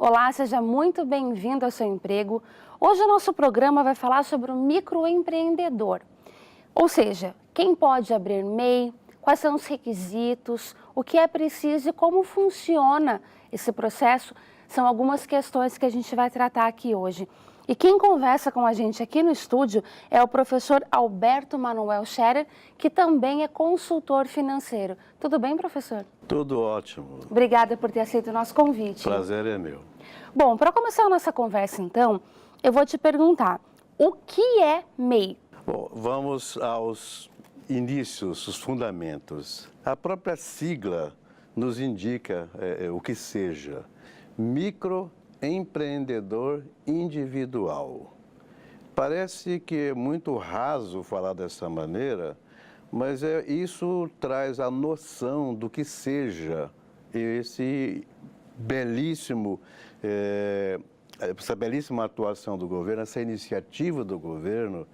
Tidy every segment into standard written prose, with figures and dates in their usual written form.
Olá, seja muito bem-vindo ao seu emprego. Hoje o nosso programa vai falar sobre o microempreendedor. Ou seja, quem pode abrir MEI, quais são os requisitos, o que é preciso e como funciona esse processo, são algumas questões que a gente vai tratar aqui hoje. E quem conversa com a gente aqui no estúdio é o professor Alberto Manuel Scherer, que também é consultor financeiro. Tudo bem, professor? Tudo ótimo. Obrigada por ter aceito o nosso convite. Prazer é meu. Bom, para começar a nossa conversa, então, eu vou te perguntar, o que é MEI? Bom, vamos aos inícios, os fundamentos. A própria sigla nos indica o que seja microempreendedor individual. Parece que é muito raso falar dessa maneira, mas isso traz a noção do que seja esse belíssimo, essa belíssima atuação do governo, essa iniciativa do governo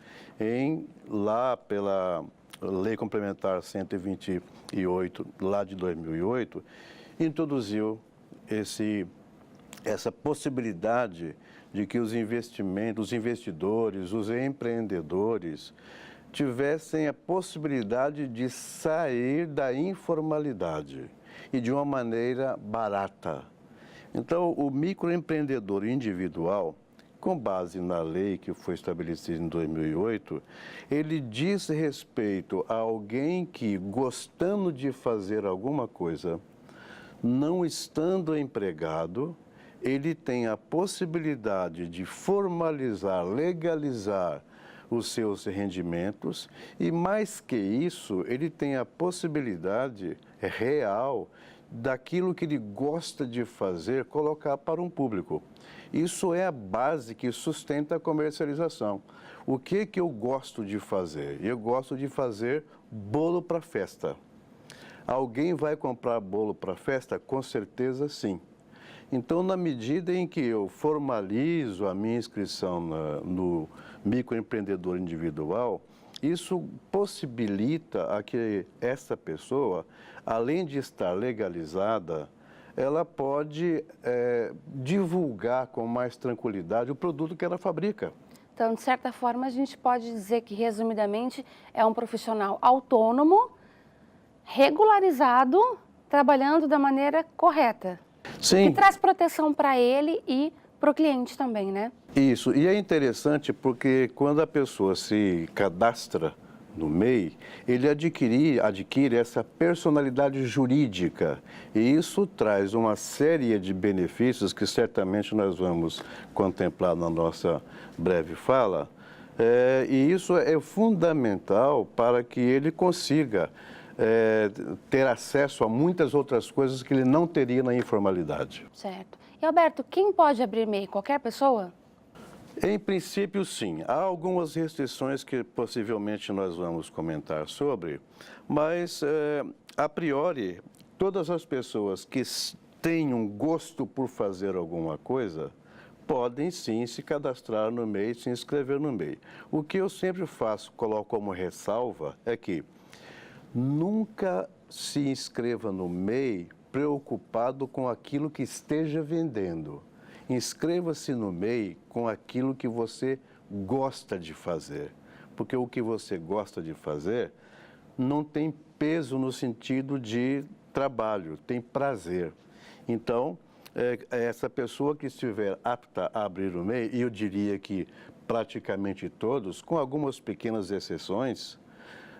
lá pela Lei Complementar 128, lá de 2008, introduziu essa possibilidade de que os investidores, os empreendedores, tivessem a possibilidade de sair da informalidade e de uma maneira barata. Então, o microempreendedor individual, com base na lei que foi estabelecida em 2008, ele diz respeito a alguém que, gostando de fazer alguma coisa, não estando empregado, ele tem a possibilidade de formalizar, legalizar os seus rendimentos e, mais que isso, ele tem a possibilidade real daquilo que ele gosta de fazer, colocar para um público. Isso é a base que sustenta a comercialização. O que eu gosto de fazer? Eu gosto de fazer bolo para festa. Alguém vai comprar bolo para festa? Com certeza, sim. Então, na medida em que eu formalizo a minha inscrição no microempreendedor individual, isso possibilita a que essa pessoa, além de estar legalizada, ela pode divulgar com mais tranquilidade o produto que ela fabrica. Então, de certa forma, a gente pode dizer que, resumidamente, é um profissional autônomo, regularizado, trabalhando da maneira correta. Sim. Que traz proteção para ele e para o cliente também, né? Isso, e é interessante porque quando a pessoa se cadastra no MEI, ele adquire essa personalidade jurídica e isso traz uma série de benefícios que certamente nós vamos contemplar na nossa breve fala, e isso é fundamental para que ele consiga ter acesso a muitas outras coisas que ele não teria na informalidade. Certo. E, Alberto, quem pode abrir MEI? Qualquer pessoa? Em princípio, sim. Há algumas restrições que possivelmente nós vamos comentar sobre, mas, a priori, todas as pessoas que tenham gosto por fazer alguma coisa podem, sim, se cadastrar no MEI, se inscrever no MEI. O que eu sempre faço, coloco como ressalva, é que nunca se inscreva no MEI preocupado com aquilo que esteja vendendo. Inscreva-se no MEI com aquilo que você gosta de fazer. Porque o que você gosta de fazer não tem peso no sentido de trabalho, tem prazer. Então, essa pessoa que estiver apta a abrir o MEI, e eu diria que praticamente todos, com algumas pequenas exceções,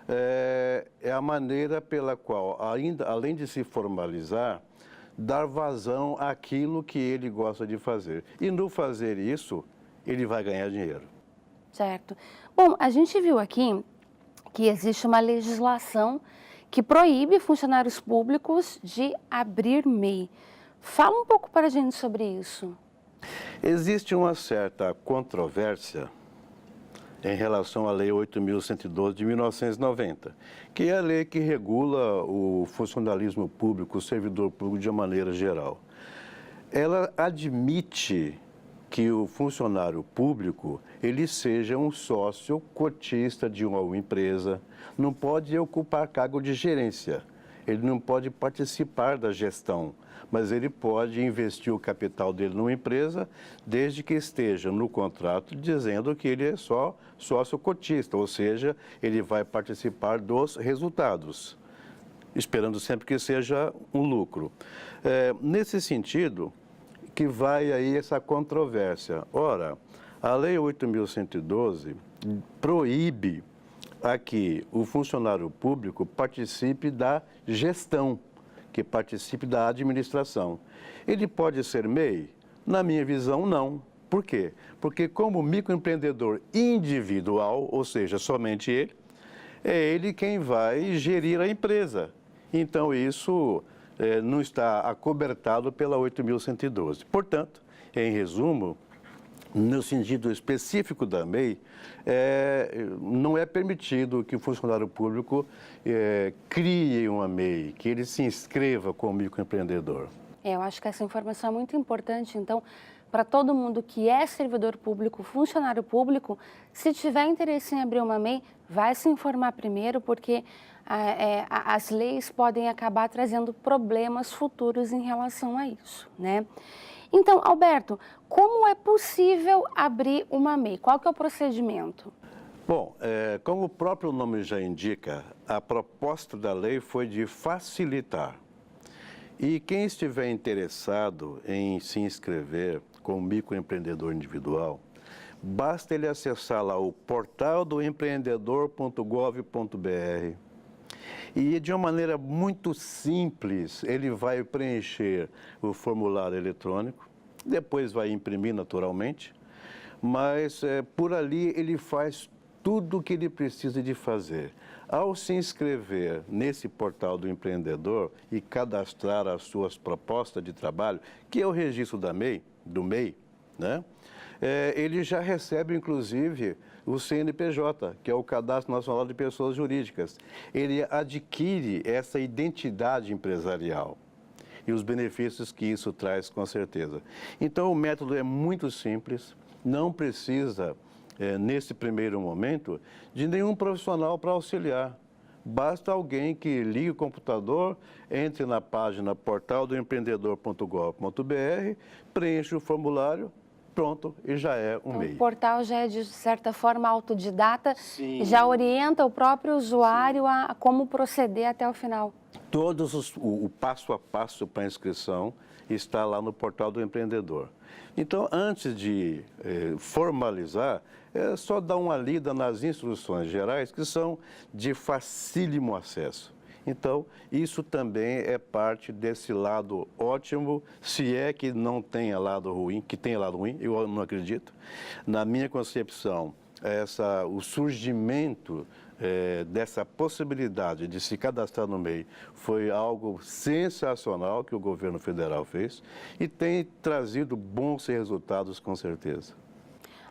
é a maneira pela qual, além de se formalizar, dar vazão àquilo que ele gosta de fazer. E no fazer isso, ele vai ganhar dinheiro. Certo. Bom, a gente viu aqui que existe uma legislação que proíbe funcionários públicos de abrir MEI. Fala um pouco para a gente sobre isso. Existe uma certa controvérsia em relação à Lei 8.112 de 1990, que é a lei que regula o funcionalismo público, o servidor público de uma maneira geral. Ela admite que o funcionário público ele seja um sócio cotista de uma empresa, não pode ocupar cargo de gerência. ele não pode participar da gestão, mas ele pode investir o capital dele numa empresa, desde que esteja no contrato dizendo que ele é só sócio cotista, ou seja, ele vai participar dos resultados, esperando sempre que seja um lucro. Nesse sentido, que vai aí essa controvérsia. Ora, a Lei 8.112 proíbe a que o funcionário público participe da gestão, que participe da administração. Ele pode ser MEI? Na minha visão, não. Por quê? Porque como microempreendedor individual, ou seja, somente ele, é ele quem vai gerir a empresa. Então, isso não está acobertado pela 8.112. Portanto, em resumo, no sentido específico da MEI, não é permitido que o funcionário público crie uma MEI, que ele se inscreva como microempreendedor. Eu acho que essa informação é muito importante, então, para todo mundo que é servidor público, funcionário público, se tiver interesse em abrir uma MEI, vai se informar primeiro, porque as leis podem acabar trazendo problemas futuros em relação a isso, né? Então, Alberto, como é possível abrir uma MEI? Qual que é o procedimento? Bom, como o próprio nome já indica, a proposta da lei foi de facilitar. E quem estiver interessado em se inscrever como microempreendedor individual, basta ele acessar lá o portal do empreendedor.gov.br e de uma maneira muito simples ele vai preencher o formulário eletrônico, depois vai imprimir naturalmente, mas por ali ele faz tudo o que ele precisa de fazer. Ao se inscrever nesse portal do empreendedor e cadastrar as suas propostas de trabalho, que é o registro do MEI, né? Ele já recebe, inclusive, o CNPJ, que é o Cadastro Nacional de Pessoas Jurídicas. Ele adquire essa identidade empresarial e os benefícios que isso traz, com certeza. Então, o método é muito simples, não precisa, nesse primeiro momento, de nenhum profissional para auxiliar. Basta alguém que ligue o computador, entre na página portaldoempreendedor.gov.br, preencha o formulário, pronto, e já é um MEI. O portal já é, de certa forma, autodidata. Sim. E já orienta o próprio usuário a como proceder até o final. O passo a passo para a inscrição está lá no portal do empreendedor. Então, antes de formalizar, é só dar uma lida nas instruções gerais, que são de facílimo acesso. Então, isso também é parte desse lado ótimo, se é que não tenha lado ruim, que tenha lado ruim, eu não acredito. Na minha concepção, o surgimento dessa possibilidade de se cadastrar no MEI foi algo sensacional que o governo federal fez e tem trazido bons resultados, com certeza.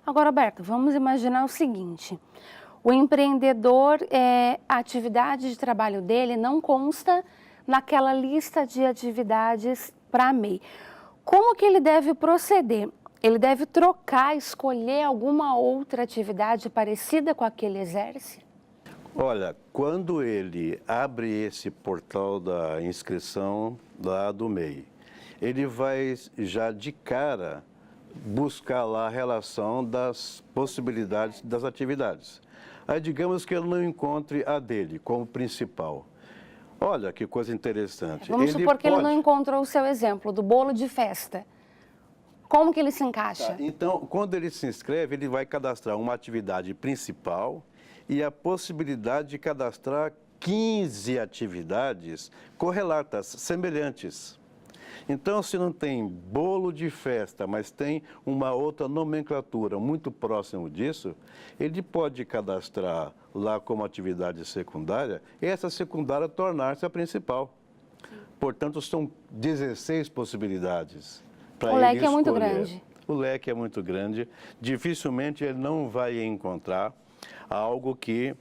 Agora, Alberto, vamos imaginar o seguinte: o empreendedor, a atividade de trabalho dele não consta naquela lista de atividades para a MEI. Como que ele deve proceder? Ele deve trocar, escolher alguma outra atividade parecida com a que ele exerce? Olha, quando ele abre esse portal da inscrição lá do MEI, ele vai já de cara buscar lá a relação das possibilidades das atividades. Aí digamos que ele não encontre a dele como principal. Olha que coisa interessante. Vamos supor que ele não encontrou o seu exemplo do bolo de festa. Como que ele se encaixa? Tá, então, quando ele se inscreve, ele vai cadastrar uma atividade principal e a possibilidade de cadastrar 15 atividades correlatas, semelhantes. Então, se não tem bolo de festa, mas tem uma outra nomenclatura muito próximo disso, ele pode cadastrar lá como atividade secundária e essa secundária tornar-se a principal. Portanto, são 16 possibilidades para ele escolher. O leque é muito grande. O leque é muito grande. Dificilmente ele não vai encontrar algo que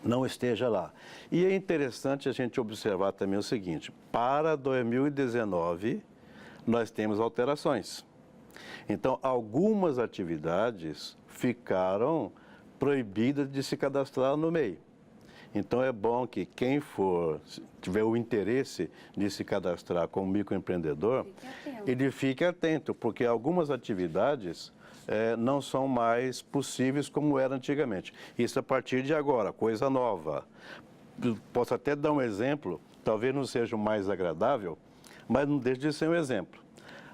não esteja lá. E é interessante a gente observar também o seguinte: para 2019, nós temos alterações. Então, algumas atividades ficaram proibidas de se cadastrar no MEI. Então é bom que quem tiver o interesse de se cadastrar como microempreendedor, ele fique atento, porque algumas atividades não são mais possíveis como era antigamente. Isso a partir de agora, coisa nova. Posso até dar um exemplo, talvez não seja o mais agradável, mas não deixe de ser um exemplo.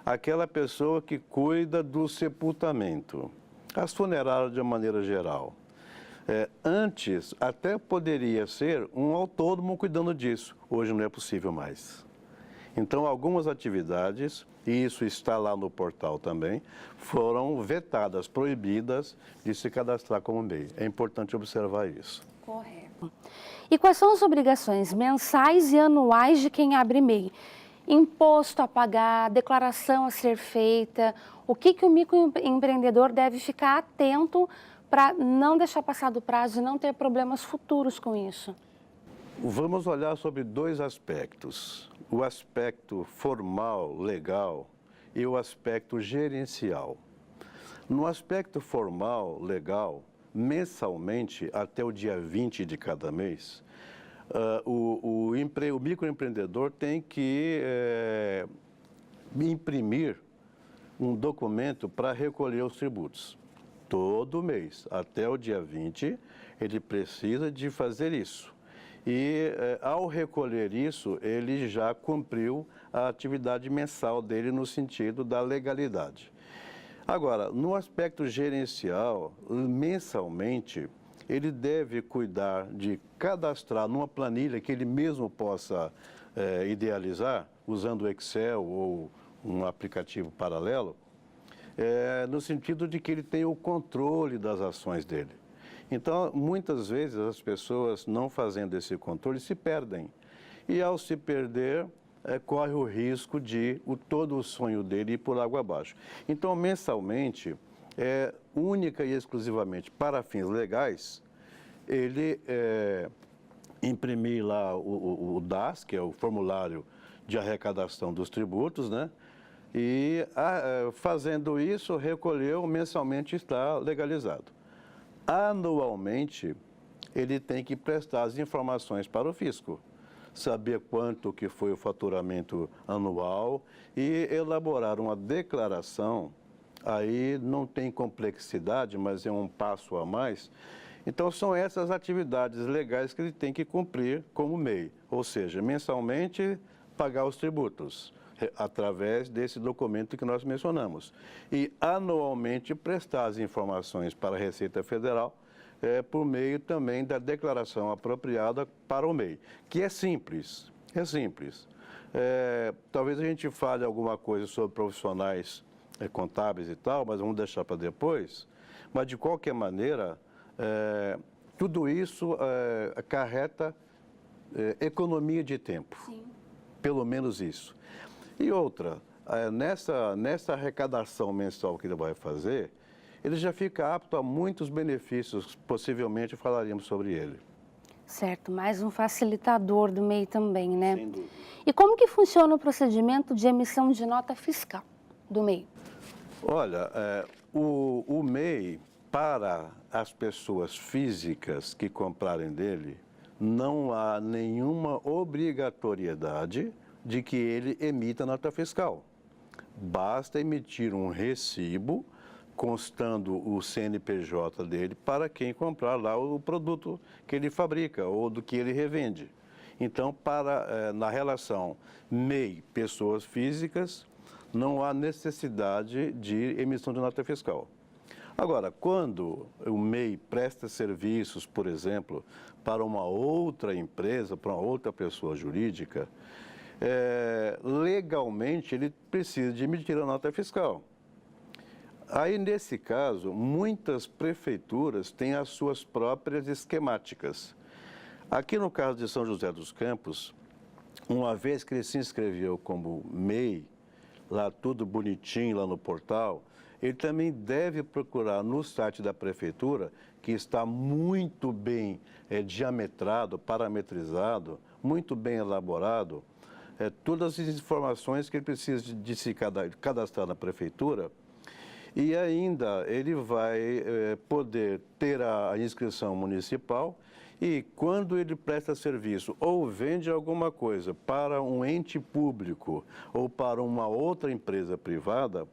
Aquela pessoa que cuida do sepultamento, as funerárias de uma maneira geral. Antes, até poderia ser um autônomo cuidando disso. Hoje não é possível mais. Então, algumas atividades, e isso está lá no portal também, foram vetadas, proibidas de se cadastrar como MEI. É importante observar isso. Correto. E quais são as obrigações mensais e anuais de quem abre MEI? Imposto a pagar, declaração a ser feita, o que o microempreendedor deve ficar atento para não deixar passar do prazo e não ter problemas futuros com isso? Vamos olhar sobre dois aspectos, o aspecto formal, legal, e o aspecto gerencial. No aspecto formal, legal, mensalmente, até o dia 20 de cada mês, o microempreendedor tem que imprimir um documento para recolher os tributos. Todo mês, até o dia 20, ele precisa de fazer isso. E, ao recolher isso, ele já cumpriu a atividade mensal dele no sentido da legalidade. Agora, no aspecto gerencial, mensalmente, ele deve cuidar de cadastrar numa planilha que ele mesmo possa idealizar, usando o Excel ou um aplicativo paralelo, no sentido de que ele tenha o controle das ações dele. Então, muitas vezes, as pessoas não fazendo esse controle se perdem. E, ao se perder, corre o risco de todo o sonho dele ir por água abaixo. Então, mensalmente, única e exclusivamente para fins legais, ele imprimir lá o DAS, que é o formulário de arrecadação dos tributos, né? E, fazendo isso, recolheu, mensalmente está legalizado. Anualmente, ele tem que prestar as informações para o fisco, saber quanto que foi o faturamento anual e elaborar uma declaração. Aí não tem complexidade, mas é um passo a mais. Então, são essas atividades legais que ele tem que cumprir como MEI, ou seja, mensalmente pagar os tributos, através desse documento que nós mencionamos. E, anualmente, prestar as informações para a Receita Federal, por meio também da declaração apropriada para o MEI, que é simples, é simples. Talvez a gente fale alguma coisa sobre profissionais contábeis e tal, mas vamos deixar para depois. Mas, de qualquer maneira, tudo isso acarreta economia de tempo. Sim. Pelo menos isso. E outra, nessa arrecadação mensal que ele vai fazer, ele já fica apto a muitos benefícios, possivelmente falaríamos sobre ele. Certo, mais um facilitador do MEI também, né? Sem dúvida. E como que funciona o procedimento de emissão de nota fiscal do MEI? Olha, o MEI, para as pessoas físicas que comprarem dele, não há nenhuma obrigatoriedade de que ele emita nota fiscal. Basta emitir um recibo constando o CNPJ dele para quem comprar lá o produto que ele fabrica ou do que ele revende. Então, na relação MEI, pessoas físicas, não há necessidade de emissão de nota fiscal. Agora, quando o MEI presta serviços, por exemplo, para uma outra empresa, para uma outra pessoa jurídica, legalmente ele precisa de emitir a nota fiscal. Aí, nesse caso, muitas prefeituras têm as suas próprias esquemáticas. Aqui no caso de São José dos Campos, uma vez que ele se inscreveu como MEI, lá tudo bonitinho lá no portal, ele também deve procurar no site da prefeitura, que está muito bem diametrado, parametrizado, muito bem elaborado, todas as informações que ele precisa de se cadastrar na prefeitura. E ainda ele vai poder ter a inscrição municipal e quando ele presta serviço ou vende alguma coisa para um ente público ou para uma outra empresa privada,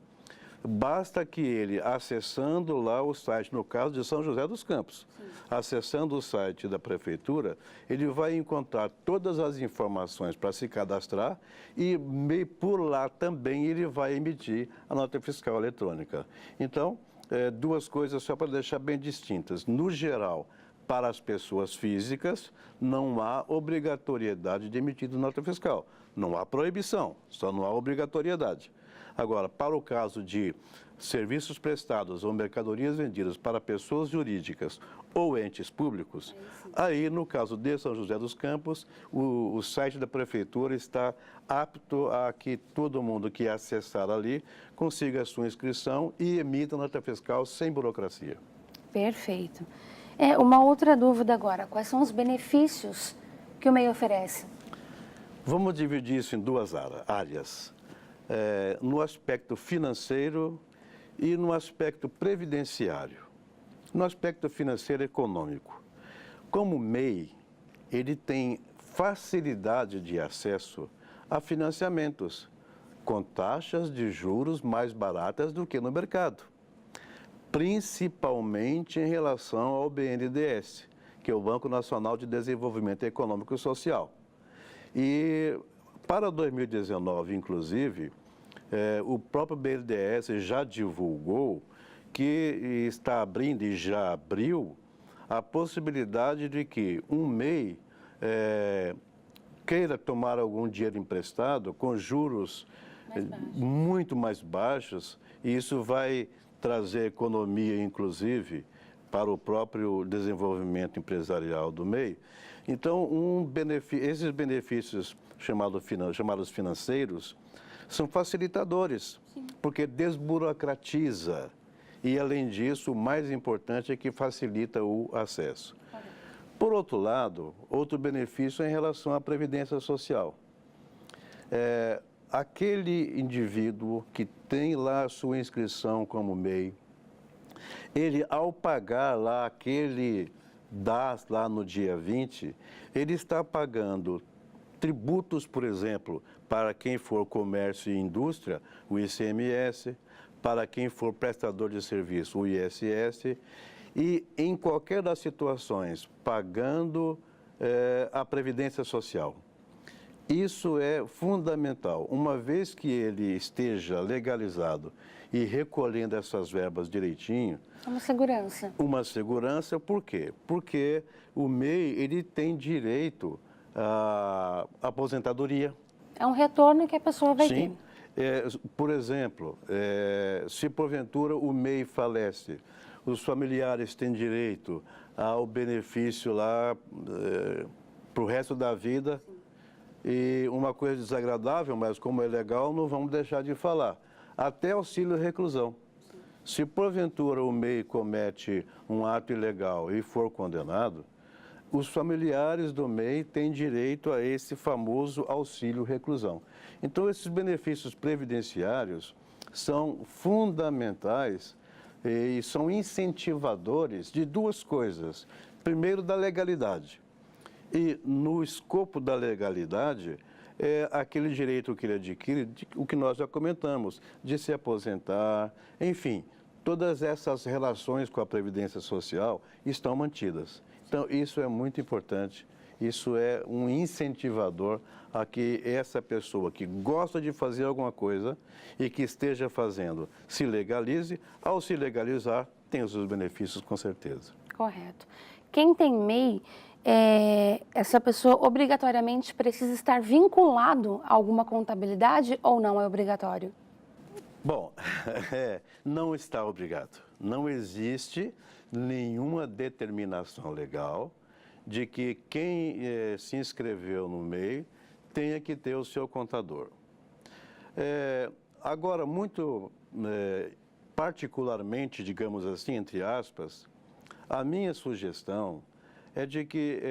basta que ele, acessando lá o site, no caso de São José dos Campos, acessando o site da prefeitura, ele vai encontrar todas as informações para se cadastrar e por lá também ele vai emitir a nota fiscal eletrônica. Então, duas coisas só para deixar bem distintas. No geral, para as pessoas físicas, não há obrigatoriedade de emitir nota fiscal. Não há proibição, só não há obrigatoriedade. Agora, para o caso de serviços prestados ou mercadorias vendidas para pessoas jurídicas ou entes públicos, aí, no caso de São José dos Campos, o site da prefeitura está apto a que todo mundo que acessar ali consiga a sua inscrição e emita nota fiscal sem burocracia. Perfeito. Uma outra dúvida agora, quais são os benefícios que o MEI oferece? Vamos dividir isso em duas áreas. No aspecto financeiro e no aspecto previdenciário. No aspecto financeiro econômico. Como MEI, ele tem facilidade de acesso a financiamentos com taxas de juros mais baratas do que no mercado, principalmente em relação ao BNDES, que é o Banco Nacional de Desenvolvimento Econômico e Social. E para 2019, inclusive, o próprio BNDES já divulgou que está abrindo e já abriu a possibilidade de que um MEI queira tomar algum dinheiro emprestado com juros muito mais baixos, e isso vai trazer economia, inclusive, para o próprio desenvolvimento empresarial do MEI. Então, esses benefícios chamados financeiros são facilitadores, porque desburocratiza. E, além disso, o mais importante é que facilita o acesso. Por outro lado, outro benefício é em relação à Previdência Social. Aquele indivíduo que tem lá a sua inscrição como MEI, ele, ao pagar lá aquele DAS lá no dia 20, ele está pagando tributos, por exemplo, para quem for comércio e indústria, o ICMS, para quem for prestador de serviço, o ISS, e em qualquer das situações, pagando a Previdência Social. Isso é fundamental. Uma vez que ele esteja legalizado e recolhendo essas verbas direitinho... Uma segurança. Uma segurança, por quê? Porque o MEI, ele tem direito à aposentadoria. É um retorno que a pessoa vai ter. Sim. Por exemplo, se porventura o MEI falece, os familiares têm direito ao benefício lá para o resto da vida. E uma coisa desagradável, mas como é legal, não vamos deixar de falar. Até auxílio reclusão. Se porventura o MEI comete um ato ilegal e for condenado, os familiares do MEI têm direito a esse famoso auxílio reclusão. Então, esses benefícios previdenciários são fundamentais e são incentivadores de duas coisas. Primeiro, da legalidade. E no escopo da legalidade, é aquele direito que ele adquire, o que nós já comentamos, de se aposentar, enfim, todas essas relações com a Previdência Social estão mantidas. Então, isso é muito importante, isso é um incentivador a que essa pessoa que gosta de fazer alguma coisa e que esteja fazendo se legalize, ao se legalizar, tem os seus benefícios com certeza. Correto. Quem tem MEI, essa pessoa obrigatoriamente precisa estar vinculado a alguma contabilidade ou não é obrigatório? Bom, não está obrigado. Não existe nenhuma determinação legal de que quem se inscreveu no MEI tenha que ter o seu contador. Agora, muito particularmente, digamos assim, entre aspas, a minha sugestão é de que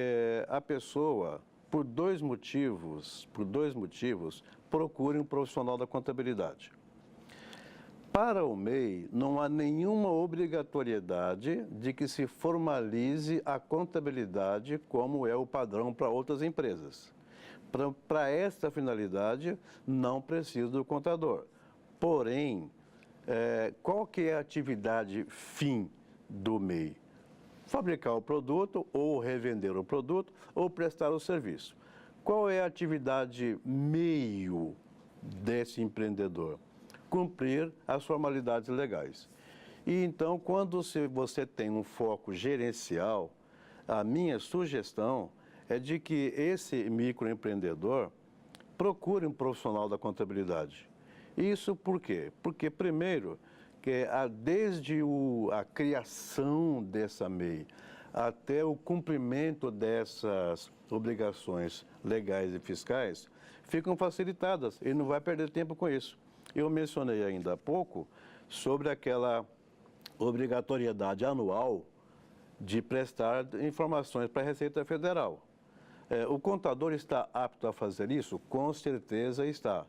a pessoa, por dois motivos, procure um profissional da contabilidade. Para o MEI, não há nenhuma obrigatoriedade de que se formalize a contabilidade como é o padrão para outras empresas. Para esta finalidade, não precisa do contador. Porém, qual que é a atividade fim do MEI? Fabricar o produto, ou revender o produto, ou prestar o serviço. Qual é a atividade meio desse empreendedor? Cumprir as formalidades legais. E então, quando você tem um foco gerencial, a minha sugestão é de que esse microempreendedor procure um profissional da contabilidade. Isso por quê? Porque, primeiro, que desde a criação dessa MEI até o cumprimento dessas obrigações legais e fiscais ficam facilitadas. Ele não vai perder tempo com isso. Eu mencionei ainda há pouco sobre aquela obrigatoriedade anual de prestar informações para a Receita Federal. O contador está apto a fazer isso? Com certeza está.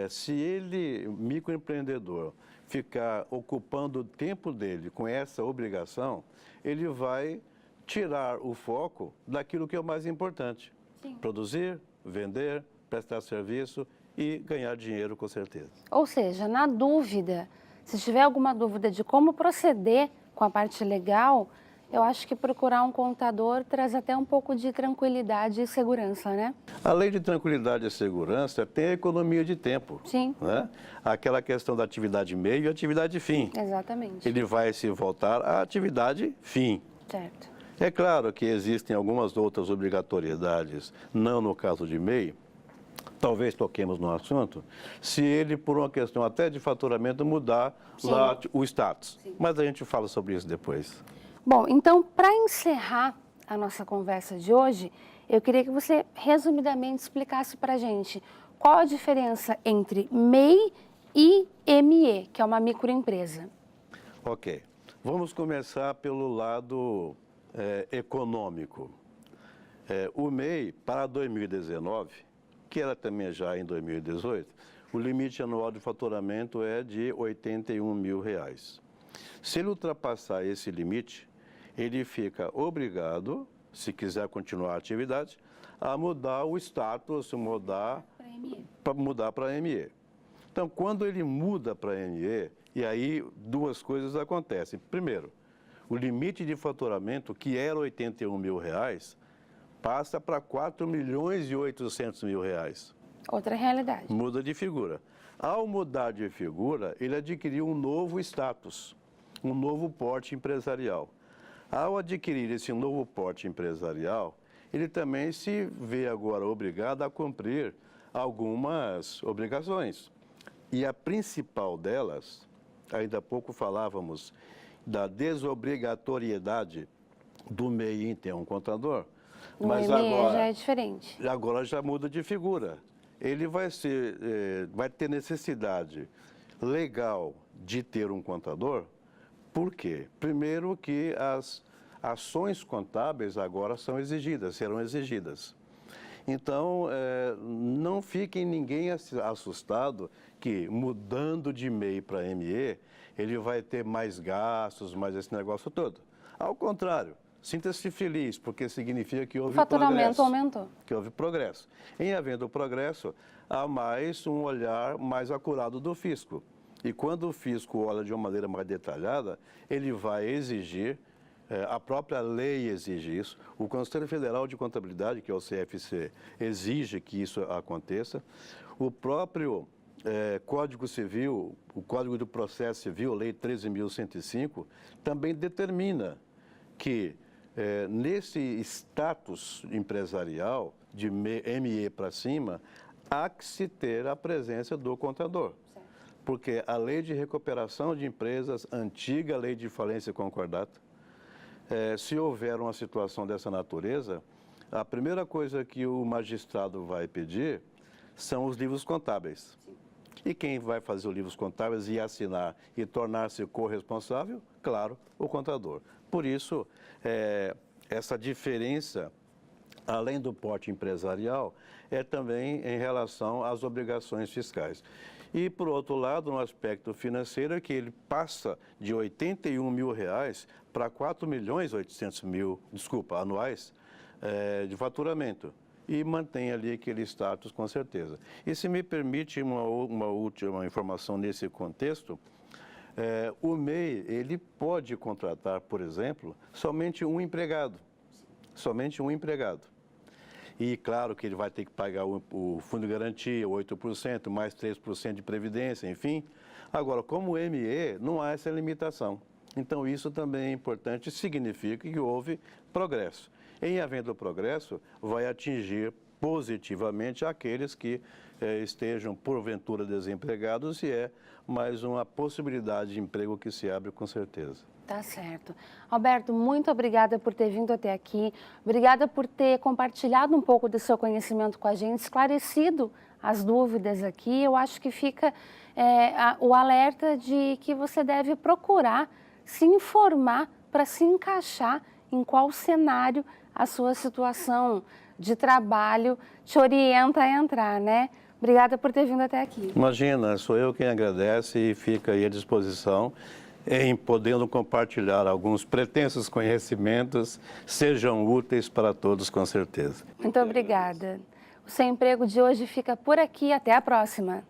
Se ele, microempreendedor, ficar ocupando o tempo dele com essa obrigação, ele vai tirar o foco daquilo que é o mais importante. Sim. Produzir, vender, prestar serviço e ganhar dinheiro, com certeza. Ou seja, na dúvida, se tiver alguma dúvida de como proceder com a parte legal, eu acho que procurar um contador traz até um pouco de tranquilidade e segurança, né? Além de tranquilidade e segurança, tem a economia de tempo. Sim. Né? Aquela questão da atividade meio e atividade fim. Exatamente. Ele vai se voltar à atividade fim. Certo. É claro que existem algumas outras obrigatoriedades, não no caso de MEI, talvez toquemos no assunto, se ele, por uma questão até de faturamento, mudar lá o status. Sim. Mas a gente fala sobre isso depois. Bom, então, para encerrar a nossa conversa de hoje, eu queria que você, resumidamente, explicasse para a gente qual a diferença entre MEI e ME, que é uma microempresa. Ok. Vamos começar pelo lado econômico. O MEI, para 2019, que era também já em 2018, o limite anual de faturamento é de R$ 81 mil. Se ele ultrapassar esse limite, ele fica obrigado, se quiser continuar a atividade, a mudar o status, mudar para ME. Então, quando ele muda para ME, e aí duas coisas acontecem. Primeiro, o limite de faturamento, que era R$ 81 mil, passa para R$ 4.800.000. Outra realidade. Muda de figura. Ao mudar de figura, ele adquiriu um novo status, um novo porte empresarial. Ao adquirir esse novo porte empresarial, ele também se vê agora obrigado a cumprir algumas obrigações. E a principal delas, ainda há pouco falávamos da desobrigatoriedade do MEI em ter um contador. Mas agora já é diferente. Agora já muda de figura. Ele vai ter necessidade legal de ter um contador. Por quê? Primeiro que as ações contábeis agora serão exigidas. Então, não fique ninguém assustado que mudando de MEI para ME, ele vai ter mais gastos, mais esse negócio todo. Ao contrário, sinta-se feliz, porque significa que houve progresso. O faturamento aumentou. Que houve progresso. Em havendo progresso, há mais um olhar mais acurado do fisco. E quando o fisco olha de uma maneira mais detalhada, ele vai exigir, a própria lei exige isso, o Conselho Federal de Contabilidade, que é o CFC, exige que isso aconteça, o próprio Código Civil, o Código do Processo Civil, Lei 13.105, também determina que nesse status empresarial, de ME para cima, há que se ter a presença do contador. Porque a lei de recuperação de empresas, antiga lei de falência concordata, se houver uma situação dessa natureza, a primeira coisa que o magistrado vai pedir são os livros contábeis. Sim. E quem vai fazer os livros contábeis e assinar e tornar-se corresponsável? Claro, o contador. Por isso, essa diferença, além do porte empresarial, é também em relação às obrigações fiscais. E, por outro lado, no aspecto financeiro, é que ele passa de R$ 81 mil para R$ 4.800.000, anuais, de faturamento. E mantém ali aquele status, com certeza. E se me permite uma última informação nesse contexto, o MEI, ele pode contratar, por exemplo, somente um empregado. Somente um empregado. E claro que ele vai ter que pagar o fundo de garantia, 8%, mais 3% de previdência, enfim. Agora, como ME, não há essa limitação. Então, isso também é importante, significa que houve progresso. Em havendo progresso, vai atingir positivamente aqueles que estejam, porventura, desempregados, e é mais uma possibilidade de emprego que se abre, com certeza. Tá certo. Alberto, muito obrigada por ter vindo até aqui, obrigada por ter compartilhado um pouco do seu conhecimento com a gente, esclarecido as dúvidas aqui. Eu acho que fica o alerta de que você deve procurar se informar para se encaixar em qual cenário a sua situação de trabalho te orienta a entrar, né? Obrigada por ter vindo até aqui. Imagina, sou eu quem agradece e fica aí à disposição em podendo compartilhar alguns pretensos conhecimentos, sejam úteis para todos, com certeza. Muito obrigada. O Seu Emprego de hoje fica por aqui. Até a próxima.